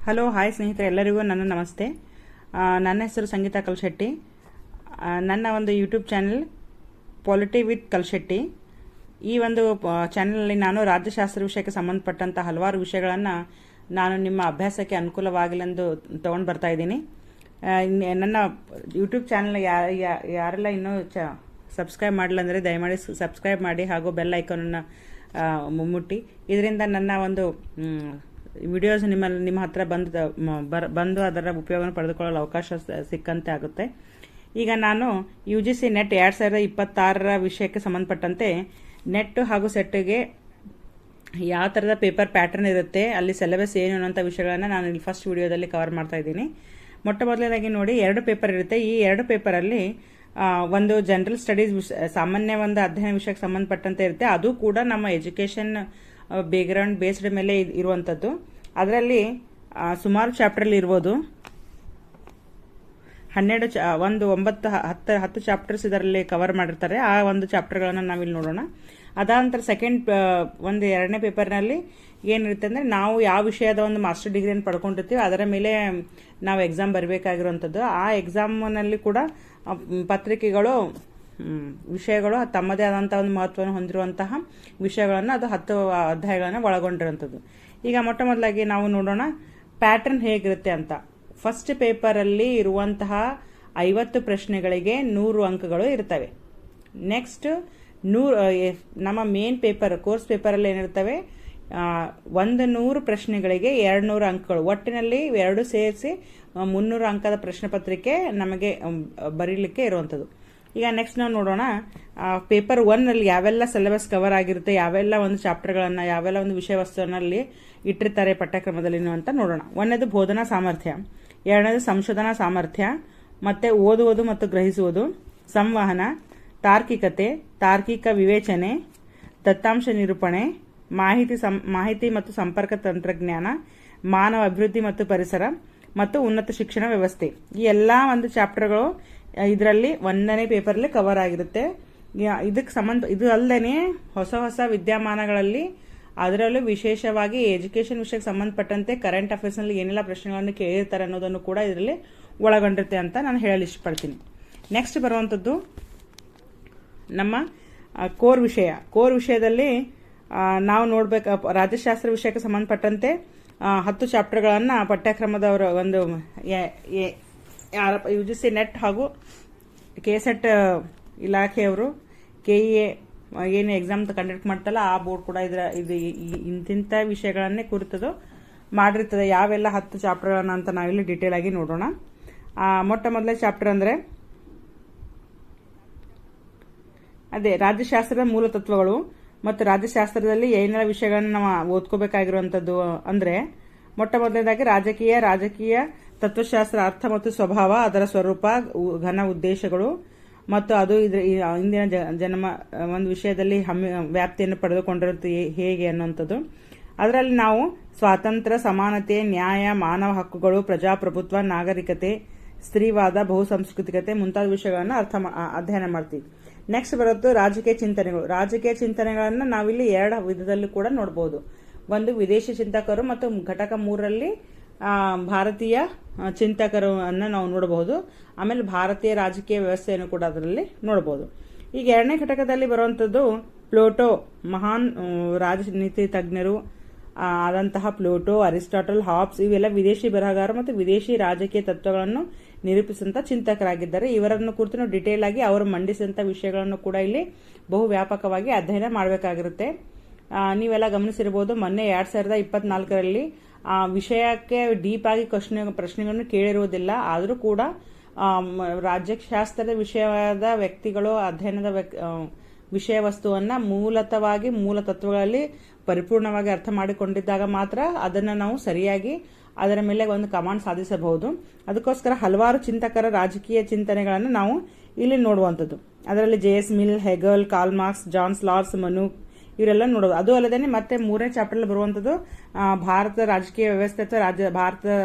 Hello hi ಸ್ನೇಹಿತರೆ, ಎಲ್ಲರಿಗೂ ನನ್ನ ನಮಸ್ತೆ. ನನ್ನ ಹೆಸರು ಸಂಗೀತಾ ಕಲ್ಶೆಟ್ಟಿ. ನನ್ನ ಒಂದು YouTube channel polity with Kalshetti. ಈ ಒಂದು ಚಾನೆಲ್ನಲ್ಲಿ ನಾನು ರಾಜ್ಯಶಾಸ್ತ್ರ ವಿಷಯಕ್ಕೆ ಸಂಬಂಧಪಟ್ಟಂಥ ಹಲವಾರು ವಿಷಯಗಳನ್ನು ನಾನು ನಿಮ್ಮ ಅಭ್ಯಾಸಕ್ಕೆ ಅನುಕೂಲವಾಗಿಲೆಂದು ತೊಗೊಂಡು ಬರ್ತಾ ಇದ್ದೀನಿ. ನನ್ನ ಯೂಟ್ಯೂಬ್ ಚಾನೆಲ್ ಯಾರೆಲ್ಲ ಇನ್ನೂ ಸಬ್ಸ್ಕ್ರೈಬ್ ಮಾಡಿಲ್ಲ ಅಂದರೆ ದಯಮಾಡಿ ಸಬ್ಸ್ಕ್ರೈಬ್ ಮಾಡಿ ಹಾಗೂ ಬೆಲ್ ಐಕಾನನ್ನು ಮುಟ್ಟಿ. ಇದರಿಂದ ನನ್ನ ಒಂದು ವಿಡಿಯೋಸ್ ನಿಮ್ಮ ಹತ್ರ ಬಂದು ಅದರ ಉಪಯೋಗವನ್ನು ಪಡೆದುಕೊಳ್ಳಲು ಅವಕಾಶ ಸಿಕ್ಕಂತೆ ಆಗುತ್ತೆ. ಈಗ ನಾನು UGC ನೆಟ್ 2026 ವಿಷಯಕ್ಕೆ ಸಂಬಂಧಪಟ್ಟಂತೆ ನೆಟ್ ಹಾಗೂ ಸೆಟ್ಗೆ ಯಾವ ಥರದ ಪೇಪರ್ ಪ್ಯಾಟರ್ನ್ ಇರುತ್ತೆ, ಅಲ್ಲಿ ಸಿಲೆಬಸ್ ಏನು ಅನ್ನೋಂಥ ವಿಷಯಗಳನ್ನು ನಾನು ಇಲ್ಲಿ ಫಸ್ಟ್ ವಿಡಿಯೋದಲ್ಲಿ ಕವರ್ ಮಾಡ್ತಾ ಇದ್ದೀನಿ. ಮೊದಲನೇದಾಗಿ ನೋಡಿ, 2 ಪೇಪರ್ ಇರುತ್ತೆ. ಈ 2 ಪೇಪರಲ್ಲಿ ಒಂದು ಜನರಲ್ ಸ್ಟಡೀಸ್ ಸಾಮಾನ್ಯ ಒಂದು ಅಧ್ಯಯನ ವಿಷಯಕ್ಕೆ ಸಂಬಂಧಪಟ್ಟಂತೆ ಇರುತ್ತೆ. ಅದು ಕೂಡ ನಮ್ಮ ಎಜುಕೇಷನ್ ಬ್ಯಾಕ್ಗ್ರೌಂಡ್ ಬೇಸ್ಡ್ ಮೇಲೆ ಇರುವಂಥದ್ದು. ಅದರಲ್ಲಿ ಸುಮಾರು ಚಾಪ್ಟರ್ಲಿ ಇರ್ಬೋದು, 10 ಚಾಪ್ಟರ್ಸ್ ಇದರಲ್ಲಿ ಕವರ್ ಮಾಡಿರ್ತಾರೆ. ಆ ಒಂದು ಚಾಪ್ಟರ್ಗಳನ್ನು ನಾವಿಲ್ಲಿ ನೋಡೋಣ. ಅದಾನಂತರ ಒಂದು 2ನೇ ಪೇಪರ್ನಲ್ಲಿ ಏನಿರುತ್ತೆ ಅಂದರೆ, ನಾವು ಯಾವ ವಿಷಯದ ಒಂದು ಮಾಸ್ಟರ್ ಡಿಗ್ರಿಯನ್ನು ಪಡ್ಕೊಂಡಿರ್ತೀವಿ ಅದರ ಮೇಲೆ ನಾವು ಎಕ್ಸಾಮ್ ಬರಬೇಕಾಗಿರುವಂಥದ್ದು. ಆ ಎಕ್ಸಾಮ್ನಲ್ಲಿ ಕೂಡ ಪತ್ರಿಕೆಗಳು ವಿಷಯಗಳು ತಮ್ಮದೇ ಆದಂಥ ಒಂದು ಮಹತ್ವವನ್ನು ಹೊಂದಿರುವಂತಹ ವಿಷಯಗಳನ್ನು, ಅದು 10 ಅಧ್ಯಾಯಗಳನ್ನು ಒಳಗೊಂಡಿರುವಂಥದ್ದು. ಈಗ ಮೊದಲಾಗಿ ನಾವು ನೋಡೋಣ ಪ್ಯಾಟರ್ನ್ ಹೇಗಿರುತ್ತೆ ಅಂತ. ಫಸ್ಟ್ ಪೇಪರಲ್ಲಿ ಇರುವಂತಹ 50 ಪ್ರಶ್ನೆಗಳಿಗೆ 100 ಅಂಕಗಳು ಇರ್ತವೆ. ನೆಕ್ಸ್ಟ್ ನಮ್ಮ ಮೇನ್ ಪೇಪರ್ ಕೋರ್ಸ್ ಪೇಪರಲ್ಲಿ ಏನಿರ್ತವೆ, 100 ಪ್ರಶ್ನೆಗಳಿಗೆ 200 ಅಂಕಗಳು, ಒಟ್ಟಿನಲ್ಲಿ 2 ಸೇರಿಸಿ 300 ಅಂಕದ ಪ್ರಶ್ನೆ ಪತ್ರಿಕೆ ನಮಗೆ ಬರೀಲಿಕ್ಕೆ ಇರುವಂಥದ್ದು. ಈಗ ನೆಕ್ಸ್ಟ್ ನಾವು ನೋಡೋಣ ಪೇಪರ್ 1ನಲ್ಲಿ ಯಾವೆಲ್ಲ ಸಿಲೆಬಸ್ ಕವರ್ ಆಗಿರುತ್ತೆ, ಯಾವೆಲ್ಲ ಒಂದು ಚಾಪ್ಟರ್ಗಳನ್ನು, ಯಾವೆಲ್ಲ ಒಂದು ವಿಷಯ ವಸ್ತುವಿನಲ್ಲಿ ಇಟ್ಟಿರ್ತಾರೆ ಪಠ್ಯಕ್ರಮದಲ್ಲಿ ಅಂತ ನೋಡೋಣ. 1ನೇದು ಬೋಧನಾ ಸಾಮರ್ಥ್ಯ, 2ನೇದು ಸಂಶೋಧನಾ ಸಾಮರ್ಥ್ಯ, ಮತ್ತೆ ಓದುವುದು ಮತ್ತು ಗ್ರಹಿಸುವುದು, ಸಂವಹನ, ತಾರ್ಕಿಕತೆ, ತಾರ್ಕಿಕ ವಿವೇಚನೆ, ದತ್ತಾಂಶ ನಿರೂಪಣೆ, ಮಾಹಿತಿ ಮತ್ತು ಸಂಪರ್ಕ ತಂತ್ರಜ್ಞಾನ, ಮಾನವ ಅಭಿವೃದ್ಧಿ ಮತ್ತು ಪರಿಸರ, ಮತ್ತು ಉನ್ನತ ಶಿಕ್ಷಣ ವ್ಯವಸ್ಥೆ. ಈ ಎಲ್ಲ ಒಂದು ಚಾಪ್ಟರ್ಗಳು ಇದರಲ್ಲಿ 1ನೇ ಪೇಪರ್ಲಿ ಕವರ್ ಆಗಿರುತ್ತೆ. ಇದು ಅಲ್ಲದೆ ಹೊಸ ವಿದ್ಯಮಾನಗಳಲ್ಲಿ, ಅದರಲ್ಲೂ ವಿಶೇಷವಾಗಿ ಎಜುಕೇಶನ್ ವಿಷಯಕ್ಕೆ ಸಂಬಂಧಪಟ್ಟಂತೆ ಕರೆಂಟ್ ಅಫೇರ್ಸ್ನಲ್ಲಿ ಏನೆಲ್ಲ ಪ್ರಶ್ನೆಗಳನ್ನು ಕೇಳಿರ್ತಾರೆ ಅನ್ನೋದನ್ನು ಕೂಡ ಇದರಲ್ಲಿ ಒಳಗೊಂಡಿರುತ್ತೆ ಅಂತ ನಾನು ಹೇಳಲು ಇಷ್ಟಪಡ್ತೀನಿ. ನೆಕ್ಸ್ಟ್ ಬರುವಂಥದ್ದು ನಮ್ಮ ಕೋರ್ ವಿಷಯದಲ್ಲಿ ನಾವು ನೋಡಬೇಕು, ರಾಜ್ಯಶಾಸ್ತ್ರ ವಿಷಯಕ್ಕೆ ಸಂಬಂಧಪಟ್ಟಂತೆ 10 ಚಾಪ್ಟರ್ಗಳನ್ನು ಪಠ್ಯಕ್ರಮದವರು ಒಂದು UGC ನೆಟ್ ಹಾಗೂ KSET ಇಲಾಖೆಯವರು KEA ಏನು ಎಕ್ಸಾಮ್ ಕಂಡಕ್ಟ್ ಮಾಡ್ತಲ್ಲ ಆ ಬೋರ್ಡ್ ಕೂಡ ಇಂತಿಂಥ ವಿಷಯಗಳನ್ನೇ ಕುರಿತದು ಮಾಡಿರ್ತದೆ. ಯಾವೆಲ್ಲ 10 ಚಾಪ್ಟರ್ಗಳನ್ನ ಅಂತ ನಾವಿಲ್ಲಿ ಡೀಟೇಲ್ ಆಗಿ ನೋಡೋಣ. ಮೊದಲನೇ ಚಾಪ್ಟರ್ ಅಂದರೆ ಅದೇ ರಾಜ್ಯಶಾಸ್ತ್ರದ ಮೂಲ ತತ್ವಗಳು. ಮತ್ತು ರಾಜ್ಯಶಾಸ್ತ್ರದಲ್ಲಿ ಏನೆಲ್ಲ ವಿಷಯಗಳನ್ನು ನಾವು ಓದ್ಕೋಬೇಕಾಗಿರುವಂಥದ್ದು ಅಂದರೆ, ಮೊದಲನೇದಾಗಿ ರಾಜಕೀಯ ತತ್ವಶಾಸ್ತ್ರ, ಅರ್ಥ ಮತ್ತು ಸ್ವಭಾವ, ಅದರ ಸ್ವರೂಪ, ಘನ ಉದ್ದೇಶಗಳು, ಮತ್ತು ಅದು ಇಂದಿನ ಒಂದು ವಿಷಯದಲ್ಲಿ ವ್ಯಾಪ್ತಿಯನ್ನು ಪಡೆದುಕೊಂಡಿರುತ್ತೆ ಹೇಗೆ ಅನ್ನುವಂಥದ್ದು. ಅದರಲ್ಲಿ ನಾವು ಸ್ವಾತಂತ್ರ್ಯ, ಸಮಾನತೆ, ನ್ಯಾಯ, ಮಾನವ ಹಕ್ಕುಗಳು, ಪ್ರಜಾಪ್ರಭುತ್ವ, ನಾಗರಿಕತೆ, ಸ್ತ್ರೀವಾದ, ಬಹುಸಂಸ್ಕೃತಿಕತೆ ಮುಂತಾದ ವಿಷಯಗಳನ್ನು ಅಧ್ಯಯನ ಮಾಡ್ತೀವಿ. ನೆಕ್ಸ್ಟ್ ಬರುತ್ತೆ ರಾಜಕೀಯ ಚಿಂತನೆಗಳನ್ನು ನಾವಿಲ್ಲಿ 2 ವಿಧದಲ್ಲಿ ಕೂಡ ನೋಡಬಹುದು. ಒಂದು ವಿದೇಶಿ ಚಿಂತಕರು ಮತ್ತು ಘಟಕ 3ರಲ್ಲಿ ಭಾರತೀಯ ಚಿಂತಕರು ಅನ್ನು ನಾವು ನೋಡಬಹುದು. ಆಮೇಲೆ ಭಾರತೀಯ ರಾಜಕೀಯ ವ್ಯವಸ್ಥೆಯನ್ನು ಕೂಡ ಅದರಲ್ಲಿ ನೋಡಬಹುದು. ಈಗ 2ನೇ ಘಟಕದಲ್ಲಿ ಬರುವಂಥದ್ದು ಪ್ಲೂಟೋ, ಮಹಾನ್ ರಾಜನೀತಿ ತಜ್ಞರು ಆದಂತಹ ಪ್ಲೂಟೋ, ಅರಿಸ್ಟಾಟಲ್, ಹಾಬ್ಸ್ ಇವೆಲ್ಲ ವಿದೇಶಿ ಬರಹಗಾರ ಮತ್ತು ವಿದೇಶಿ ರಾಜಕೀಯ ತತ್ವಗಳನ್ನು ನಿರೂಪಿಸಿದಂಥ ಚಿಂತಕರಾಗಿದ್ದಾರೆ. ಇವರನ್ನು ಕುರಿತು ಡಿಟೇಲ್ ಆಗಿ ಅವರು ಮಂಡಿಸಿದಂಥ ವಿಷಯಗಳನ್ನು ಕೂಡ ಇಲ್ಲಿ ಬಹು ವ್ಯಾಪಕವಾಗಿ ಅಧ್ಯಯನ ಮಾಡಬೇಕಾಗಿರುತ್ತೆ. ನೀವೆಲ್ಲ ಗಮನಿಸಿರಬಹುದು, ಮೊನ್ನೆ 2024ರಲ್ಲಿ ವಿಷಯಕ್ಕೆ ಡೀಪ್ ಆಗಿ ಪ್ರಶ್ನೆಗಳನ್ನು ಕೇಳಿರುವುದಿಲ್ಲ. ಆದರೂ ಕೂಡ ರಾಜ್ಯಶಾಸ್ತ್ರದ ವಿಷಯದ ವ್ಯಕ್ತಿಗಳು ಅಧ್ಯಯನದ ವಿಷಯ ವಸ್ತುವನ್ನ ಮೂಲ ತತ್ವಗಳಲ್ಲಿ ಪರಿಪೂರ್ಣವಾಗಿ ಅರ್ಥ ಮಾಡಿಕೊಂಡಿದ್ದಾಗ ಮಾತ್ರ ಅದನ್ನು ನಾವು ಸರಿಯಾಗಿ ಅದರ ಮೇಲೆ ಒಂದು ಕಮಾಂಡ್ ಸಾಧಿಸಬಹುದು. ಅದಕ್ಕೋಸ್ಕರ ಹಲವಾರು ಚಿಂತಕರ ರಾಜಕೀಯ ಚಿಂತನೆಗಳನ್ನು ನಾವು ಇಲ್ಲಿ ನೋಡುವಂಥದ್ದು. ಅದರಲ್ಲಿ JS Mill, Hegel, Karl Marx, John Rawls, Manu ಇವರೆಲ್ಲ ನೋಡೋದು. ಅದು ಅಲ್ಲದೆ ಮತ್ತೆ 3ನೇ ಚಾಪ್ಟರ್ ಬರುವಂಥದ್ದು ಭಾರತ ರಾಜಕೀಯ ವ್ಯವಸ್ಥೆ ಅಥವಾ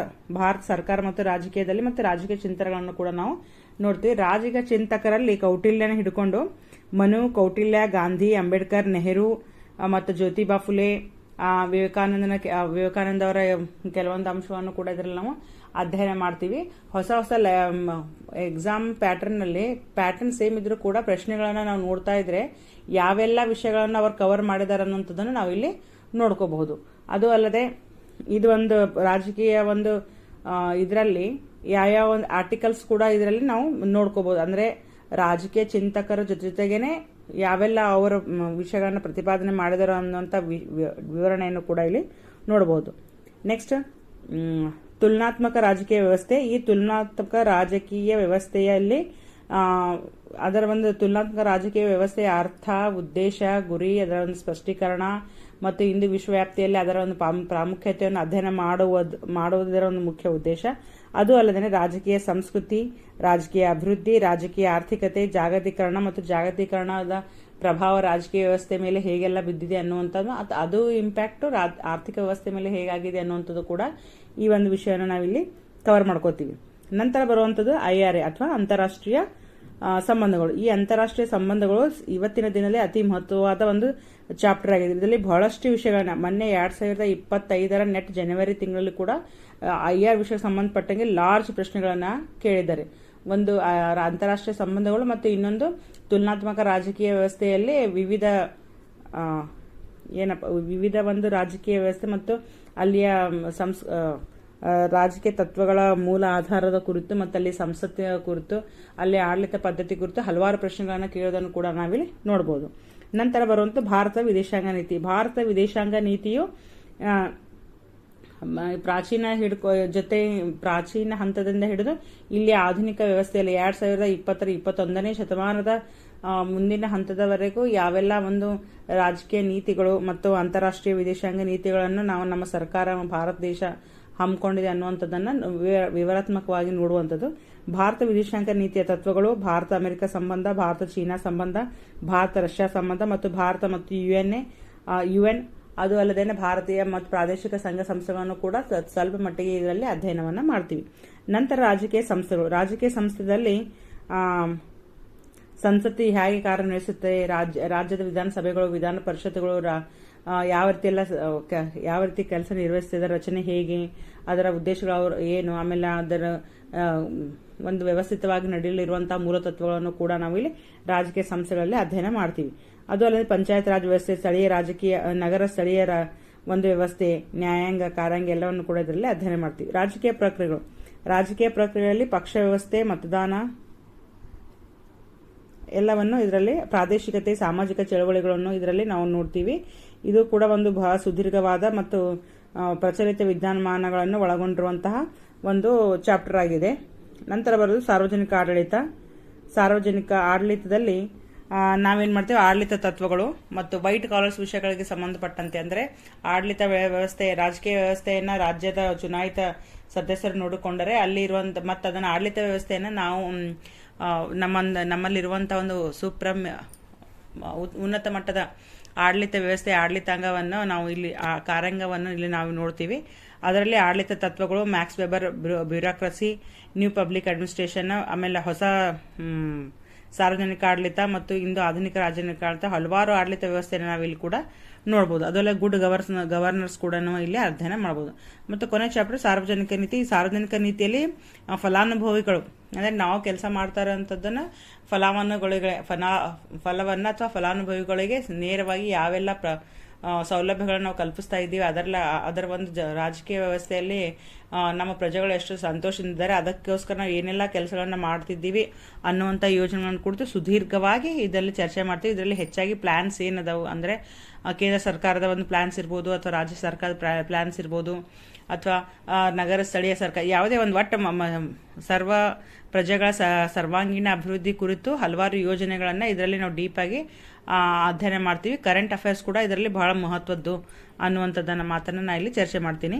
ಭಾರತ ಸರ್ಕಾರ ಮತ್ತು ರಾಜಕೀಯದಲ್ಲಿ ಮತ್ತು ರಾಜಕೀಯ ಚಿಂತನೆಗಳನ್ನು ಕೂಡ ನಾವು ನೋಡ್ತೀವಿ. ರಾಜಕೀಯ ಚಿಂತಕರಲ್ಲಿ ಕೌಟಿಲ್ಯನ ಹಿಡ್ಕೊಂಡು ಮನು, ಕೌಟಿಲ್ಯ, ಗಾಂಧಿ, ಅಂಬೇಡ್ಕರ್, ನೆಹರು ಮತ್ತು ಜ್ಯೋತಿಬಾ ಫುಲೆ, ವಿವೇಕಾನಂದ ಅವರ ಕೆಲವೊಂದು ಅಂಶವನ್ನು ಕೂಡ ಇದರಲ್ಲಿ ನಾವು ಅಧ್ಯಯನ ಮಾಡ್ತೀವಿ. ಹೊಸ ಹೊಸ ಎಕ್ಸಾಮ್ ಪ್ಯಾಟರ್ನ್ ಸೇಮ್ ಇದ್ರೂ ಕೂಡ ಪ್ರಶ್ನೆಗಳನ್ನ ನಾವು ನೋಡ್ತಾ ಇದ್ರೆ ಯಾವೆಲ್ಲ ವಿಷಯಗಳನ್ನ ಅವ್ರು ಕವರ್ ಮಾಡಿದಾರೆ ಅನ್ನೋಂಥದ್ದನ್ನು ನಾವು ಇಲ್ಲಿ ನೋಡ್ಕೋಬಹುದು. ಅದು ಅಲ್ಲದೆ ಇದು ಒಂದು ರಾಜಕೀಯ ಒಂದು ಇದರಲ್ಲಿ ಯಾವ ಒಂದು ಆರ್ಟಿಕಲ್ಸ್ ಕೂಡ ಇದರಲ್ಲಿ ನಾವು ನೋಡ್ಕೋಬಹುದು. ಅಂದ್ರೆ ರಾಜಕೀಯ ಚಿಂತಕರ ಜೊತೆಗೇನೆ ಯಾವೆಲ್ಲ ಅವರ ವಿಷಯಗಳನ್ನ ಪ್ರತಿಪಾದನೆ ಮಾಡಿದಾರೋ ಅನ್ನುವಂಥ ವಿವರಣೆಯನ್ನು ಕೂಡ ಇಲ್ಲಿ ನೋಡಬಹುದು. ನೆಕ್ಸ್ಟ್ ತುಲನಾತ್ಮಕ ರಾಜಕೀಯ ವ್ಯವಸ್ಥೆ. ಈ ತುಲನಾತ್ಮಕ ರಾಜಕೀಯ ವ್ಯವಸ್ಥೆಯಲ್ಲಿ ಅದರ ಒಂದು ತುಲನಾತ್ಮಕ ರಾಜಕೀಯ ವ್ಯವಸ್ಥೆಯ ಅರ್ಥ, ಉದ್ದೇಶ, ಗುರಿ, ಅದರ ಒಂದು ಸ್ಪಷ್ಟೀಕರಣ ಮತ್ತು ಇಂದು ವಿಶ್ವವ್ಯಾಪ್ತಿಯಲ್ಲಿ ಅದರ ಒಂದು ಪ್ರಾಮುಖ್ಯತೆಯನ್ನು ಅಧ್ಯಯನ ಮಾಡುವುದರ ಒಂದು ಮುಖ್ಯ ಉದ್ದೇಶ. ಅದು ಅಲ್ಲದೆ ರಾಜಕೀಯ ಸಂಸ್ಕೃತಿ, ರಾಜಕೀಯ ಅಭಿವೃದ್ಧಿ, ರಾಜಕೀಯ ಆರ್ಥಿಕತೆ, ಜಾಗತೀಕರಣ ಮತ್ತು ಜಾಗತೀಕರಣದ ಪ್ರಭಾವ ರಾಜಕೀಯ ವ್ಯವಸ್ಥೆ ಮೇಲೆ ಹೇಗೆಲ್ಲ ಬಿದ್ದಿದೆ ಅನ್ನುವಂಥದ್ದು, ಅದು ಇಂಪ್ಯಾಕ್ಟ್ ಆರ್ಥಿಕ ವ್ಯವಸ್ಥೆ ಮೇಲೆ ಹೇಗಾಗಿದೆ ಅನ್ನುವಂಥದ್ದು ಕೂಡ ಈ ಒಂದು ವಿಷಯನ ನಾವಿಲ್ಲಿ ಕವರ್ ಮಾಡ್ಕೋತೀವಿ. ನಂತರ ಬರುವಂಥದ್ದು IRA ಅಥವಾ ಅಂತಾರಾಷ್ಟ್ರೀಯ ಸಂಬಂಧಗಳು. ಈ ಅಂತಾರಾಷ್ಟ್ರೀಯ ಸಂಬಂಧಗಳು ಇವತ್ತಿನ ದಿನದಲ್ಲಿ ಅತಿ ಮಹತ್ವವಾದ ಒಂದು ಚಾಪ್ಟರ್ ಆಗಿದೆ. ಇದರಲ್ಲಿ ಬಹಳಷ್ಟು ವಿಷಯಗಳನ್ನ ಮೊನ್ನೆ 2025 ನೆಟ್ ಜನವರಿ ತಿಂಗಳಲ್ಲಿ ಕೂಡ IR ವಿಷಯಕ್ಕೆ ಸಂಬಂಧಪಟ್ಟಂಗೆ ಲಾರ್ಜ್ ಪ್ರಶ್ನೆಗಳನ್ನ ಕೇಳಿದ್ದಾರೆ. ಒಂದು ಅಂತಾರಾಷ್ಟ್ರೀಯ ಸಂಬಂಧಗಳು ಮತ್ತು ಇನ್ನೊಂದು ತುಲನಾತ್ಮಕ ರಾಜಕೀಯ ವ್ಯವಸ್ಥೆಯಲ್ಲಿ ವಿವಿಧ ಒಂದು ರಾಜಕೀಯ ವ್ಯವಸ್ಥೆ ಮತ್ತು ಅಲ್ಲಿಯ ರಾಜಕೀಯ ತತ್ವಗಳ ಮೂಲ ಆಧಾರದ ಕುರಿತು ಮತ್ತು ಅಲ್ಲಿ ಸಂಸತ್ತಿನ ಕುರಿತು, ಅಲ್ಲಿ ಆಡಳಿತ ಪದ್ಧತಿ ಕುರಿತು ಹಲವಾರು ಪ್ರಶ್ನೆಗಳನ್ನು ಕೇಳೋದನ್ನು ಕೂಡ ನಾವಿಲ್ಲಿ ನೋಡಬಹುದು. ನಂತರ ಬರುವಂತ ಭಾರತ ವಿದೇಶಾಂಗ ನೀತಿ. ಭಾರತ ವಿದೇಶಾಂಗ ನೀತಿಯು ಪ್ರಾಚೀನ ಹಂತದಿಂದ ಹಿಡಿದು ಇಲ್ಲಿ ಆಧುನಿಕ ವ್ಯವಸ್ಥೆಯಲ್ಲಿ 2020-21ನೇ ಶತಮಾನದ ಮುಂದಿನ ಹಂತದವರೆಗೂ ಯಾವೆಲ್ಲ ಒಂದು ರಾಜಕೀಯ ನೀತಿಗಳು ಮತ್ತು ಅಂತಾರಾಷ್ಟ್ರೀಯ ವಿದೇಶಾಂಗ ನೀತಿಗಳನ್ನು ನಾವು ನಮ್ಮ ಸರ್ಕಾರ ಭಾರತ ದೇಶ ಹಮ್ಮಿಕೊಂಡಿದೆ ಅನ್ನುವಂಥದ್ದನ್ನು ವಿವರಾತ್ಮಕವಾಗಿ ನೋಡುವಂಥದ್ದು. ಭಾರತ ವಿದೇಶಾಂಗ ನೀತಿಯ ತತ್ವಗಳು: ಭಾರತ ಅಮೆರಿಕ ಸಂಬಂಧ, ಭಾರತ ಚೀನಾ ಸಂಬಂಧ, ಭಾರತ ರಷ್ಯಾ ಸಂಬಂಧ ಮತ್ತು ಭಾರತ ಮತ್ತು UN, ಅದು ಅಲ್ಲದೆ ಭಾರತೀಯ ಮತ್ತು ಪ್ರಾದೇಶಿಕ ಸಂಘ ಸಂಸ್ಥೆಗಳನ್ನು ಕೂಡ ಸ್ವಲ್ಪ ಮಟ್ಟಿಗೆ ಇದರಲ್ಲಿ ಅಧ್ಯಯನವನ್ನ ಮಾಡ್ತೀವಿ. ನಂತರ ರಾಜಕೀಯ ಸಂಸ್ಥೆಗಳು. ರಾಜಕೀಯ ಸಂಸ್ಥೆಯಲ್ಲಿ ಸಂಸತ್ತು ಹೇಗೆ ಕಾರ್ಯನಿರ್ವಹಿಸುತ್ತೆ, ರಾಜ್ಯದ ವಿಧಾನಸಭೆಗಳು, ವಿಧಾನ ಪರಿಷತ್ತುಗಳು ಯಾವ ರೀತಿ ಕೆಲಸ ನಿರ್ವಹಿಸ್ತಿದೆ, ರಚನೆ ಹೇಗೆ, ಅದರ ಉದ್ದೇಶಗಳು ಏನು, ಆಮೇಲೆ ಅದರ ಒಂದು ವ್ಯವಸ್ಥಿತವಾಗಿ ನಡೆಯಲಿರುವಂತಹ ಮೂಲತತ್ವಗಳನ್ನು ಕೂಡ ನಾವಿಲ್ಲಿ ರಾಜಕೀಯ ಸಂಸ್ಥೆಗಳಲ್ಲಿ ಅಧ್ಯಯನ ಮಾಡ್ತೀವಿ. ಅದು ಅಲ್ಲದೆ ಪಂಚಾಯತ್ ರಾಜ್ ವ್ಯವಸ್ಥೆ, ಸ್ಥಳೀಯ ರಾಜಕೀಯ, ನಗರ ಸ್ಥಳೀಯ ಒಂದು ವ್ಯವಸ್ಥೆ, ನ್ಯಾಯಾಂಗ, ಕಾರ್ಯಾಂಗ ಎಲ್ಲವನ್ನು ಕೂಡ ಇದರಲ್ಲಿ ಅಧ್ಯಯನ ಮಾಡ್ತೀವಿ. ರಾಜಕೀಯ ಪ್ರಕ್ರಿಯೆಗಳು. ರಾಜಕೀಯ ಪ್ರಕ್ರಿಯೆಯಲ್ಲಿ ಪಕ್ಷ ವ್ಯವಸ್ಥೆ, ಮತದಾನ ಎಲ್ಲವನ್ನು ಇದರಲ್ಲಿ, ಪ್ರಾದೇಶಿಕತೆ, ಸಾಮಾಜಿಕ ಚಳವಳಿಗಳನ್ನು ಇದರಲ್ಲಿ ನಾವು ನೋಡ್ತೀವಿ. ಇದು ಕೂಡ ಒಂದು ಬಹಳ ಸುದೀರ್ಘವಾದ ಮತ್ತು ಪ್ರಚಲಿತ ವಿದ್ಯಮಾನಗಳನ್ನು ಒಳಗೊಂಡಿರುವಂತಹ ಒಂದು ಚಾಪ್ಟರ್ ಆಗಿದೆ. ನಂತರ ಬರೋದು ಸಾರ್ವಜನಿಕ ಆಡಳಿತ. ಸಾರ್ವಜನಿಕ ಆಡಳಿತದಲ್ಲಿ ನಾವೇನ್ ಮಾಡ್ತೇವೆ, ಆಡಳಿತ ತತ್ವಗಳು ಮತ್ತು ವೈಟ್ ಕಾಲರ್ಸ್ ವಿಷಯಗಳಿಗೆ ಸಂಬಂಧಪಟ್ಟಂತೆ, ಅಂದ್ರೆ ಆಡಳಿತ ವ್ಯವಸ್ಥೆ, ರಾಜಕೀಯ ವ್ಯವಸ್ಥೆಯನ್ನ ರಾಜ್ಯದ ಚುನಾಯಿತ ಸದಸ್ಯರು ನೋಡಿಕೊಂಡರೆ ಅಲ್ಲಿ ಇರುವಂತ ಮತ್ತು ಅದನ್ನ ಆಡಳಿತ ವ್ಯವಸ್ಥೆಯನ್ನ ನಾವು ನಮ್ಮಲ್ಲಿರುವಂತಹ ಒಂದು ಉನ್ನತ ಮಟ್ಟದ ಆಡಳಿತ ವ್ಯವಸ್ಥೆ, ಆಡಳಿತಾಂಗವನ್ನು ನಾವು ಇಲ್ಲಿ ಕಾರ್ಯಾಂಗವನ್ನು ಇಲ್ಲಿ ನಾವು ನೋಡ್ತೀವಿ. ಅದರಲ್ಲಿ ಆಡಳಿತ ತತ್ವಗಳು: Max weber bureaucracy, new public administration, ಆಮೇಲೆ ಹೊಸ ಸಾರ್ವಜನಿಕ ಆಡಳಿತ ಮತ್ತು ಇಂದು ಆಧುನಿಕ ರಾಜನಿಕ ಆಡಳಿತ, ಹಲವಾರು ಆಡಳಿತ ವ್ಯವಸ್ಥೆಯನ್ನು ನಾವಿಲ್ಲಿ ಕೂಡ ನೋಡಬಹುದು. ಅದೆಲ್ಲ ಗುಡ್ ಗವರ್ನರ್ಸ್ ಕೂಡ ಇಲ್ಲಿ ಅಧ್ಯಯನ ಮಾಡಬಹುದು. ಮತ್ತು ಕೊನೆ ಚಾಪ್ಟರ್ ಸಾರ್ವಜನಿಕ ನೀತಿ. ಸಾರ್ವಜನಿಕ ನೀತಿಯಲ್ಲಿ ಫಲಾನುಭವಿಗಳು, ಅಂದ್ರೆ ನಾವು ಕೆಲಸ ಮಾಡ್ತಾ ಇರೋಂಥದ್ದನ್ನ ಫಲವನ್ನ ಅಥವಾ ಫಲಾನುಭವಿಗಳಿಗೆ ನೇರವಾಗಿ ಯಾವೆಲ್ಲ ಸೌಲಭ್ಯಗಳನ್ನು ನಾವು ಕಲ್ಪಿಸ್ತಾ ಇದ್ದೀವಿ, ಅದರ ಒಂದು ರಾಜಕೀಯ ವ್ಯವಸ್ಥೆಯಲ್ಲಿ ನಮ್ಮ ಪ್ರಜೆಗಳು ಎಷ್ಟು ಸಂತೋಷದಿಂದಿದ್ದಾರೆ, ಅದಕ್ಕೋಸ್ಕರ ನಾವು ಏನೆಲ್ಲ ಕೆಲಸಗಳನ್ನ ಮಾಡ್ತಿದ್ದೀವಿ ಅನ್ನುವಂಥ ಯೋಜನೆಗಳನ್ನು ಕುರಿತು ಸುದೀರ್ಘವಾಗಿ ಇದರಲ್ಲಿ ಚರ್ಚೆ ಮಾಡ್ತೀವಿ. ಇದರಲ್ಲಿ ಹೆಚ್ಚಾಗಿ ಪ್ಲಾನ್ಸ್ ಏನದಾವು ಅಂದ್ರೆ ಕೇಂದ್ರ ಸರ್ಕಾರದ ಒಂದು ಪ್ಲಾನ್ಸ್ ಇರ್ಬೋದು, ಅಥವಾ ರಾಜ್ಯ ಸರ್ಕಾರದ ಪ್ಲಾನ್ಸ್ ಇರ್ಬೋದು, ಅಥವಾ ನಗರ ಸ್ಥಳೀಯ ಸರ್ಕಾರ, ಯಾವುದೇ ಒಂದು ಒಟ್ಟು ಸರ್ವ ಪ್ರಜೆಗಳ ಸರ್ವಾಂಗೀಣ ಅಭಿವೃದ್ಧಿ ಕುರಿತು ಹಲವಾರು ಯೋಜನೆಗಳನ್ನ ಇದರಲ್ಲಿ ನಾವು ಡೀಪ್ ಆಗಿ ಅಧ್ಯಯನ ಮಾಡ್ತೀವಿ. ಕರೆಂಟ್ ಅಫೇರ್ಸ್ ಕೂಡ ಇದರಲ್ಲಿ ಬಹಳ ಮಹತ್ವದ್ದು ಅನ್ನುವಂಥದ್ದನ್ನ ಮಾತನ್ನ ನಾನು ಇಲ್ಲಿ ಚರ್ಚೆ ಮಾಡ್ತೀನಿ.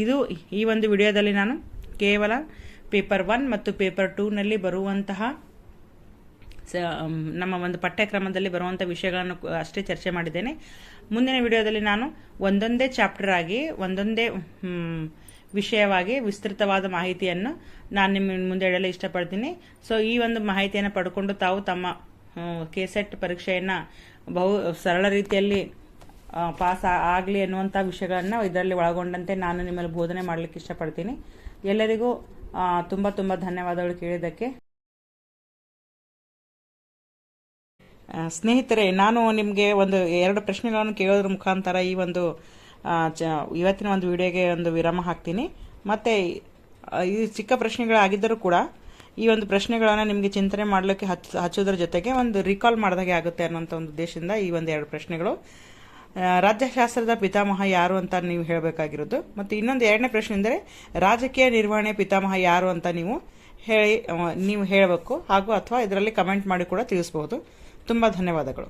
ಇದು ಈ ಒಂದು ವಿಡಿಯೋದಲ್ಲಿ ನಾನು ಕೇವಲ ಪೇಪರ್ 1 ಮತ್ತು ಪೇಪರ್ 2 ನಲ್ಲಿ ಬರುವಂತಹ ನಮ್ಮ ಒಂದು ಪಠ್ಯಕ್ರಮದಲ್ಲಿ ಬರುವಂತಹ ವಿಷಯಗಳನ್ನು ಅಷ್ಟೇ ಚರ್ಚೆ ಮಾಡಿದ್ದೇನೆ. ಮುಂದಿನ ವಿಡಿಯೋದಲ್ಲಿ ನಾನು ಒಂದೊಂದೇ ಚಾಪ್ಟರ್ ಆಗಿ, ಒಂದೊಂದೇ ವಿಷಯವಾಗಿ ವಿಸ್ತೃತವಾದ ಮಾಹಿತಿಯನ್ನು ನಾನು ನಿಮ್ಮ ಮುಂದೆ ಇಡಲು ಇಷ್ಟಪಡ್ತೀನಿ. ಸೊ ಈ ಒಂದು ಮಾಹಿತಿಯನ್ನು ಪಡ್ಕೊಂಡು ತಾವು ತಮ್ಮ ಕೆಸೆಟ್ ಪರೀಕ್ಷೆಯನ್ನ ಬಹು ಸರಳ ರೀತಿಯಲ್ಲಿ ಪಾಸ್ ಆಗಲಿ ಅನ್ನುವಂಥ ವಿಷಯಗಳನ್ನು ಇದರಲ್ಲಿ ಒಳಗೊಂಡಂತೆ ನಾನು ನಿಮ್ಮಲ್ಲಿ ಬೋಧನೆ ಮಾಡಲಿಕ್ಕೆ ಇಷ್ಟಪಡ್ತೀನಿ. ಎಲ್ಲರಿಗೂ ತುಂಬ ತುಂಬ ಧನ್ಯವಾದಗಳು ಕೇಳಿದ್ದಕ್ಕೆ. ಸ್ನೇಹಿತರೆ, ನಾನು ನಿಮಗೆ ಒಂದು 2 ಪ್ರಶ್ನೆಗಳನ್ನು ಕೇಳೋದ್ರ ಮುಖಾಂತರ ಈ ಒಂದು ಇವತ್ತಿನ ಒಂದು ವಿಡಿಯೋಗೆ ಒಂದು ವಿರಾಮ ಹಾಕ್ತೀನಿ. ಮತ್ತು ಈ ಚಿಕ್ಕ ಪ್ರಶ್ನೆಗಳಾಗಿದ್ದರೂ ಕೂಡ ಈ ಒಂದು ಪ್ರಶ್ನೆಗಳನ್ನು ನಿಮಗೆ ಚಿಂತನೆ ಮಾಡಲಿಕ್ಕೆ ಹಚ್ಚೋದ್ರ ಜೊತೆಗೆ ಒಂದು ರಿಕಾಲ್ ಮಾಡಿದಾಗೆ ಆಗುತ್ತೆ ಅನ್ನೋಂಥ ಒಂದು ಉದ್ದೇಶದಿಂದ ಈ ಒಂದು 2 ಪ್ರಶ್ನೆಗಳು. ರಾಜ್ಯಶಾಸ್ತ್ರದ ಪಿತಾಮಹ ಯಾರು ಅಂತ ನೀವು ಹೇಳಬೇಕಾಗಿರೋದು. ಮತ್ತು ಇನ್ನೊಂದು 2ನೇ ಪ್ರಶ್ನೆ ಎಂದರೆ ರಾಜಕೀಯ ನಿರ್ವಹಣೆ ಪಿತಾಮಹ ಯಾರು ಅಂತ ನೀವು ಹೇಳಬೇಕು ಹಾಗೂ ಅಥವಾ ಇದರಲ್ಲಿ ಕಮೆಂಟ್ ಮಾಡಿ ಕೂಡ ತಿಳಿಸ್ಬೋದು. ತುಂಬ ಧನ್ಯವಾದಗಳು.